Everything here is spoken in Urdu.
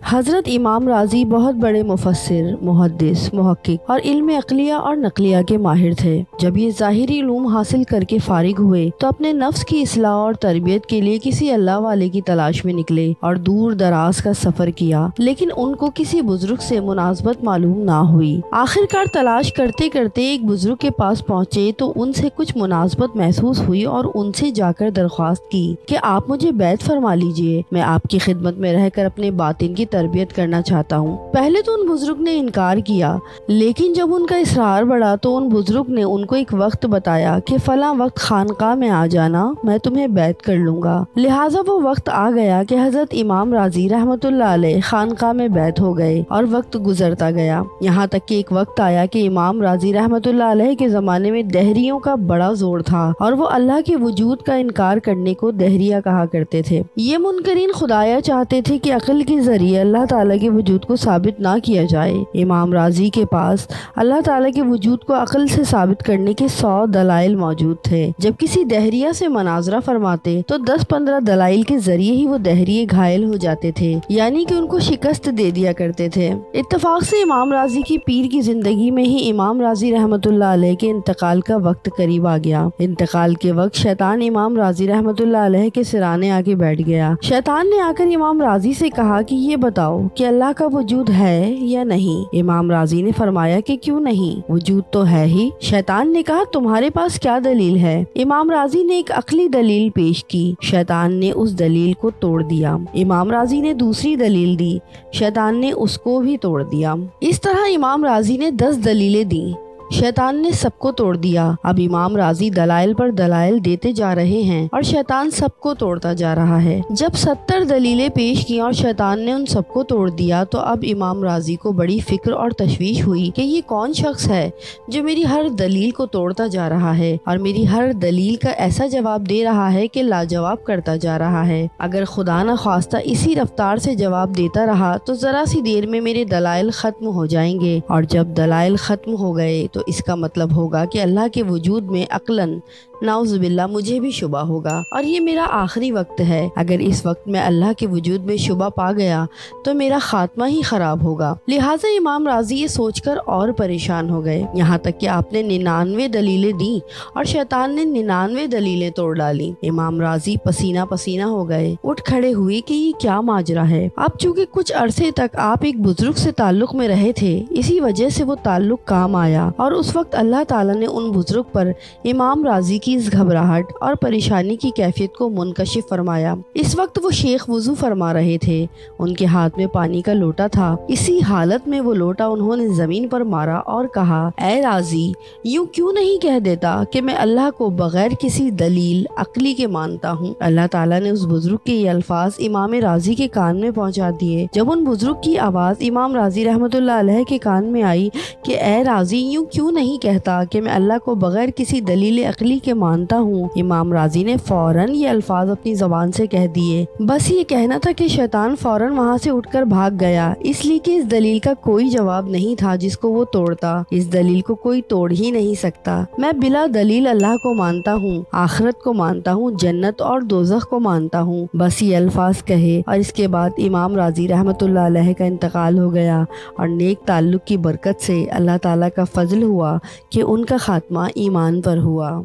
حضرت امام راضی بہت بڑے مفسر، محدث، محقق اور علم عقلیہ اور نقلیہ کے ماہر تھے۔ جب یہ ظاہری علوم حاصل کر کے فارغ ہوئے تو اپنے نفس کی اصلاح اور تربیت کے لیے کسی اللہ والے کی تلاش میں نکلے اور دور دراز کا سفر کیا، لیکن ان کو کسی بزرگ سے مناسبت معلوم نہ ہوئی۔ آخرکار تلاش کرتے کرتے ایک بزرگ کے پاس پہنچے تو ان سے کچھ مناسبت محسوس ہوئی اور ان سے جا کر درخواست کی کہ آپ مجھے بیعت فرما لیجئے، میں آپ کی خدمت میں رہ کر اپنے باطن کی تربیت کرنا چاہتا ہوں۔ پہلے تو ان بزرگ نے انکار کیا، لیکن جب ان کا اصرار بڑھا تو ان بزرگ نے ان کو ایک وقت بتایا کہ فلاں وقت خانقاہ میں آ جانا، میں تمہیں بیعت کر لوں گا۔ لہٰذا وہ وقت آ گیا کہ حضرت امام راضی رحمۃ اللہ علیہ خانقاہ میں بیعت ہو گئے اور وقت گزرتا گیا، یہاں تک کہ ایک وقت آیا کہ امام راضی رحمۃ اللہ علیہ کے زمانے میں دہریوں کا بڑا زور تھا اور وہ اللہ کے وجود کا انکار کرنے کو دہریہ کہا کرتے تھے۔ یہ منکرین خدایا چاہتے تھے کہ عقل کے ذریعے اللہ تعالیٰ کے وجود کو ثابت نہ کیا جائے۔ امام راضی کے پاس اللہ تعالیٰ کے وجود کو عقل سے ثابت کرنے کے 100 دلائل موجود تھے۔ جب کسی دہریہ سے مناظرہ فرماتے تو 10-15 دلائل کے ذریعے ہی وہ دہریے گھائل ہو جاتے تھے، یعنی کہ ان کو شکست دے دیا کرتے تھے۔ اتفاق سے امام راضی کی پیر کی زندگی میں ہی امام راضی رحمۃ اللہ علیہ کے انتقال کا وقت قریب آ گیا۔ انتقال کے وقت شیطان امام راضی رحمۃ اللہ علیہ کے سرانے آ کے بیٹھ گیا۔ شیطان نے آ کر امام راضی سے کہا کہ یہ بتاؤ کہ اللہ کا وجود ہے یا نہیں؟ امام راضی نے فرمایا کہ کیوں نہیں، وجود تو ہے ہی۔ شیطان نے کہا تمہارے پاس کیا دلیل ہے؟ امام راضی نے ایک عقلی دلیل پیش کی، شیطان نے اس دلیل کو توڑ دیا۔ امام راضی نے دوسری دلیل دی، شیطان نے اس کو بھی توڑ دیا۔ اس طرح امام راضی نے 10 دلیلیں دیں، شیطان نے سب کو توڑ دیا۔ اب امام راضی دلائل پر دلائل دیتے جا رہے ہیں اور شیطان سب کو توڑتا جا رہا ہے۔ جب 70 دلیلیں پیش کی اور شیطان نے ان سب کو توڑ دیا تو اب امام راضی کو بڑی فکر اور تشویش ہوئی کہ یہ کون شخص ہے جو میری ہر دلیل کو توڑتا جا رہا ہے اور میری ہر دلیل کا ایسا جواب دے رہا ہے کہ لاجواب کرتا جا رہا ہے۔ اگر خدا نہ خواستہ اسی رفتار سے جواب دیتا رہا تو ذرا سی دیر میں میرے دلائل ختم ہو جائیں گے، اور جب دلائل ختم ہو گئے تو اس کا مطلب ہوگا کہ اللہ کے وجود میں عقلاً نعوذ باللہ مجھے بھی شبہ ہوگا، اور یہ میرا آخری وقت ہے۔ اگر اس وقت میں اللہ کے وجود میں شبہ پا گیا تو میرا خاتمہ ہی خراب ہوگا۔ لہٰذا امام راضی یہ سوچ کر اور پریشان ہو گئے، یہاں تک کہ آپ نے 99 دلیلیں دیں اور شیطان نے 99 دلیلیں توڑ ڈالیں۔ امام راضی پسینہ پسینہ ہو گئے، اٹھ کھڑے ہوئے کہ یہ کیا ماجرا ہے۔ اب چونکہ کچھ عرصے تک آپ ایک بزرگ سے تعلق میں رہے تھے، اسی وجہ سے وہ تعلق کام آیا، اور اس وقت اللہ تعالیٰ نے ان بزرگ پر امام راضی کی اس گھبراہٹ اور پریشانی کی کیفیت کو منکشف فرمایا۔ اس وقت وہ شیخ وضو فرما رہے تھے، ان کے ہاتھ میں پانی کا لوٹا تھا۔ اسی حالت میں وہ لوٹا انہوں نے زمین پر مارا اور کہا اے راضی، یوں کیوں نہیں کہہ دیتا کہ میں اللہ کو بغیر کسی دلیل عقلی کے مانتا ہوں؟ اللہ تعالیٰ نے اس بزرگ کے یہ الفاظ امام راضی کے کان میں پہنچا دیے۔ جب ان بزرگ کی آواز امام راضی رحمۃ اللہ علیہ کے کان میں آئی کہ اے راضی، یوں کیوں نہیں کہتا کہ میں اللہ کو بغیر کسی دلیل عقلی کے مانتا ہوں، امام راضی نے فوراً یہ الفاظ اپنی زبان سے کہہ دیے۔ بس یہ کہنا تھا کہ شیطان فوراً وہاں سے اٹھ کر بھاگ گیا، اس لیے کہ اس دلیل کا کوئی جواب نہیں تھا جس کو وہ توڑتا۔ اس دلیل کو کوئی توڑ ہی نہیں سکتا۔ میں بلا دلیل اللہ کو مانتا ہوں، آخرت کو مانتا ہوں، جنت اور دوزخ کو مانتا ہوں۔ بس یہ الفاظ کہے اور اس کے بعد امام راضی رحمۃ اللہ علیہ کا انتقال ہو گیا، اور نیک تعلق کی برکت سے اللہ تعالیٰ کا فضل ہوا کہ ان کا خاتمہ ایمان پر ہوا۔